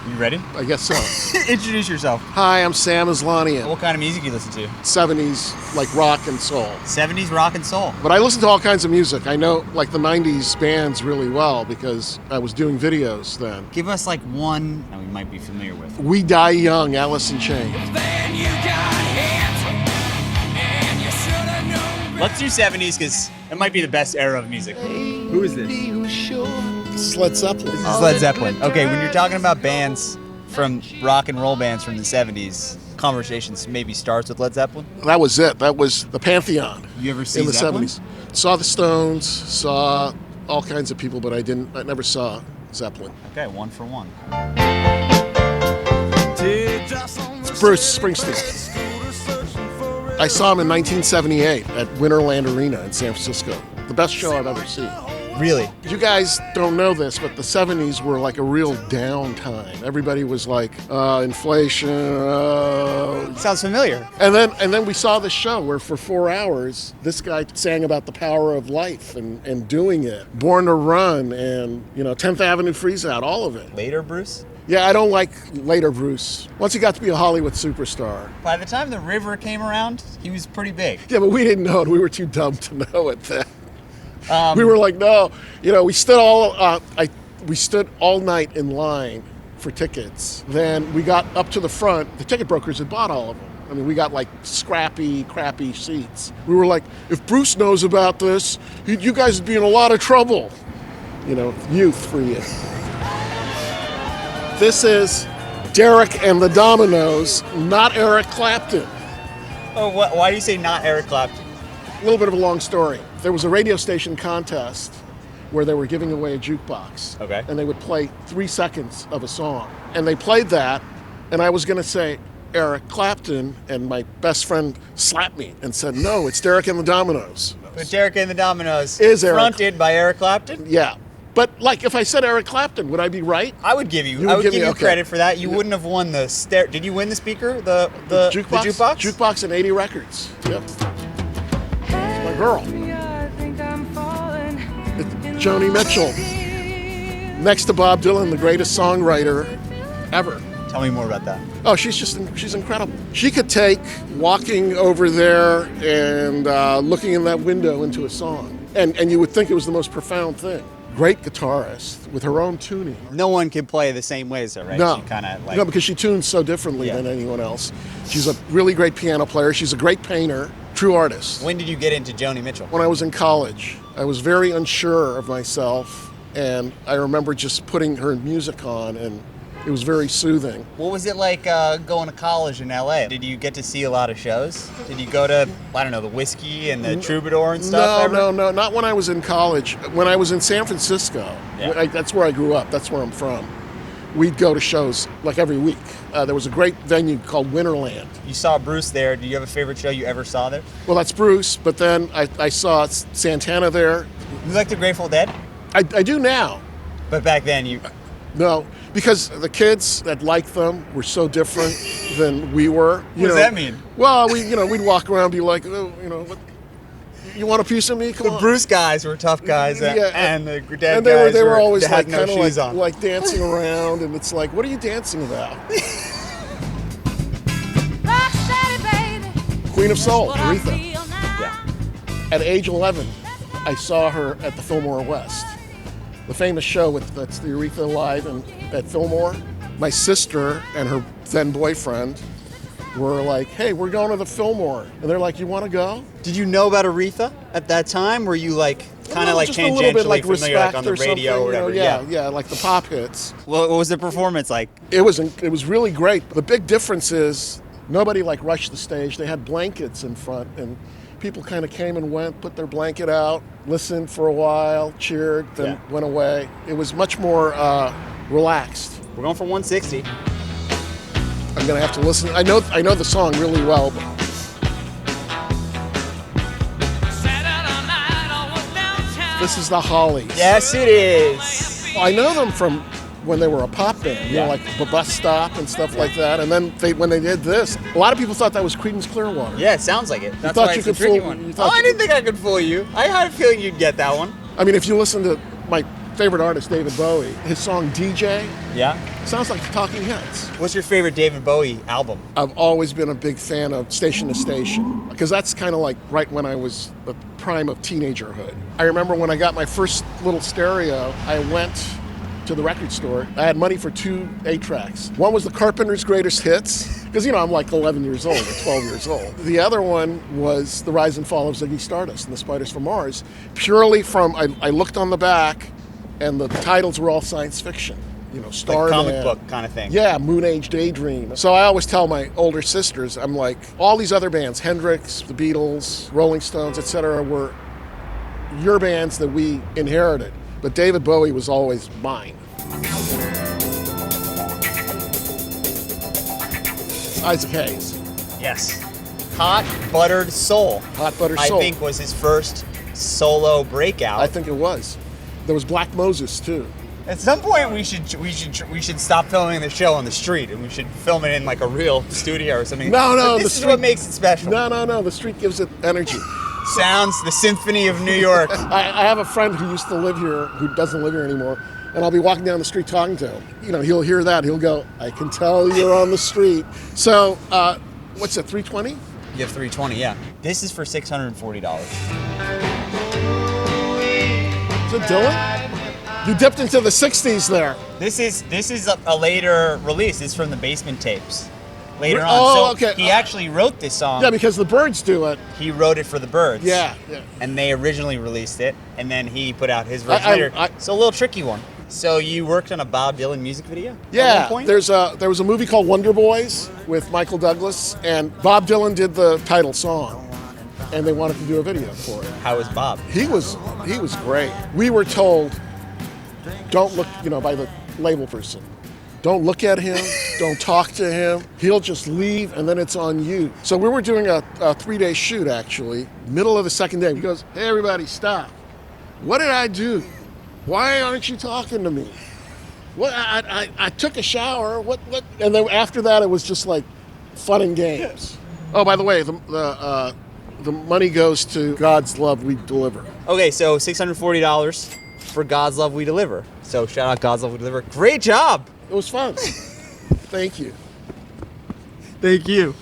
You ready? I guess so. Introduce yourself. Hi, I'm Sam Aslanian. What kind of music do you listen to? 70s, like rock and soul. 70s rock and soul. But I listen to all kinds of music. I know like the 90s bands really well because I was doing videos then. Give us like one that we might be familiar with. We Die Young, Alice in Chains. Let's do 70s because it might be the best era of music. Who is this? It's Led Zeppelin. This is Led Zeppelin. Okay, when you're talking about bands from rock and roll bands from the 70s, conversations maybe starts with Led Zeppelin? That was it. That was the pantheon. You ever see in the Zeppelin? 70s. Saw the Stones, saw all kinds of people, but I never saw Zeppelin. Okay, one for one. It's Bruce Springsteen. I saw him in 1978 at Winterland Arena in San Francisco. The best show I've ever seen. Really? You guys don't know this, but the 70s were like a real downtime. Everybody was like, inflation. Sounds familiar. And then we saw this show where for 4 hours, this guy sang about the power of life and doing it. Born to Run and, 10th Avenue Freeze Out, all of it. Later, Bruce? Yeah, I don't like later Bruce. Once he got to be a Hollywood superstar. By the time The River came around, he was pretty big. Yeah, but we didn't know it. We were too dumb to know it then. We were like, no. We stood all night in line for tickets. Then we got up to the front. The ticket brokers had bought all of them. I mean, we got like scrappy, crappy seats. We were like, if Bruce knows about this, you guys would be in a lot of trouble. Youth for you. This is Derek and the Dominos, not Eric Clapton. Oh, why do you say not Eric Clapton? A little bit of a long story. There was a radio station contest where they were giving away a jukebox. Okay. And they would play 3 seconds of a song. And they played that, and I was going to say Eric Clapton, and my best friend slapped me and said, no, it's Derek and the Dominos. But Derek and the Dominos is Eric. Fronted by Eric Clapton? Yeah. But like, if I said Eric Clapton, would I be right? I would give you. Okay. Credit for that. You wouldn't have won the Did you win the speaker? The jukebox? The jukebox? Jukebox and 80 records. Yep. It's my girl. It's Joni Mitchell. Next to Bob Dylan, the greatest songwriter ever. Tell me more about that. Oh, she's incredible. She could take walking over there and looking in that window into a song. And you would think it was the most profound thing. Great guitarist with her own tuning. No one can play the same way as her, right? No, She kinda no, because she tunes so differently than anyone else. She's a really great piano player. She's a great painter, true artist. When did you get into Joni Mitchell? When I was in college, I was very unsure of myself, and I remember just putting her music on, and it was very soothing. What was it like going to college in LA? Did you get to see a lot of shows? Did you go to, the Whiskey and the Troubadour and stuff? No, not when I was in college. When I was in San Francisco, that's where I grew up, that's where I'm from. We'd go to shows like every week. There was a great venue called Winterland. You saw Bruce there. Do you have a favorite show you ever saw there? Well, that's Bruce, but then I saw Santana there. You like the Grateful Dead? I do now. But back then you... No, because the kids that liked them were so different than we were. What does that mean? Well, we'd walk around and be like, what, you want a piece of me? Come on. The Bruce guys were tough guys, and the Dead and guys they were always like no shoes on. like dancing around, and it's like, what are you dancing about? Queen of Soul, Aretha. Yeah. At age 11, I saw her at the Fillmore West. The famous show that's the Aretha Live at Fillmore. My sister and her then boyfriend were like, hey, we're going to the Fillmore. And they're like, you want to go? Did you know about Aretha at that time? Were you kind of just a little bit tangentially familiar on the radio or whatever? Yeah, like the pop hits. What was the performance like? It was really great. The big difference is nobody rushed the stage. They had blankets in front, and people kind of came and went, put their blanket out, listened for a while, cheered, then went away. It was much more relaxed. We're going for 160. I'm gonna have to listen. I know the song really well. But... This is the Hollies. Yes, it is. I know them from when they were a pop band, like the Bus Stop and stuff like that. And then when they did this, a lot of people thought that was Creedence Clearwater. Yeah, it sounds like it. That's thought why you it's a could tricky fool- one. you thought I you didn't think I could fool you. I had a feeling you'd get that one. I mean, if you listen to my favorite artist, David Bowie. His song DJ Yeah. sounds like the Talking Heads. What's your favorite David Bowie album? I've always been a big fan of Station to Station because that's kind of like right when I was the prime of teenagerhood. I remember when I got my first little stereo, I went to the record store. I had money for 2 8-tracks. One was the Carpenter's Greatest Hits, because, I'm like 11 years old or 12 years old. The other one was The Rise and Fall of Ziggy Stardust and the Spiders from Mars, purely from, I looked on the back, and the titles were all science fiction. Starman. Like comic book kind of thing. Yeah, Moon Age Daydream. So I always tell my older sisters, I'm like, all these other bands, Hendrix, the Beatles, Rolling Stones, etc., were your bands that we inherited. But David Bowie was always mine. Isaac Hayes. Yes. Hot Buttered Soul. Hot Buttered Soul. I think was his first solo breakout. I think it was. There was Black Moses too. At some point, we should stop filming the show on the street, and we should film it in like a real studio or something. No, this is what makes it special. No. The street gives it energy. Sounds the symphony of New York. I have a friend who used to live here, who doesn't live here anymore, and I'll be walking down the street talking to him. He'll hear that. He'll go, I can tell you're on the street. So, what's it, 320? You have 320, yeah. This is for $640. Is it Dylan? You dipped into the 60s there. This is a later release. It's from the Basement Tapes. Later on. Oh, so okay. He actually wrote this song. Yeah, because the Byrds do it. He wrote it for the Byrds. Yeah. And they originally released it, and then he put out his version later. So a little tricky one. So you worked on a Bob Dylan music video? Yeah. At one point? There was a movie called Wonder Boys with Michael Douglas, and Bob Dylan did the title song, and they wanted to do a video for it. How was Bob? He was great. We were told, don't look, by the label person. Don't look at him. Don't talk to him. He'll just leave, and then it's on you. So we were doing a 3-day shoot, actually. Middle of the second day, he goes, hey, everybody, stop. What did I do? Why aren't you talking to me? What? I took a shower. What? And then after that, it was just like fun and games. Oh, by the way, the money goes to God's Love We Deliver. Okay, so $640 for God's Love We Deliver. So shout out God's Love We Deliver. Great job. It was fun. Thank you. Thank you.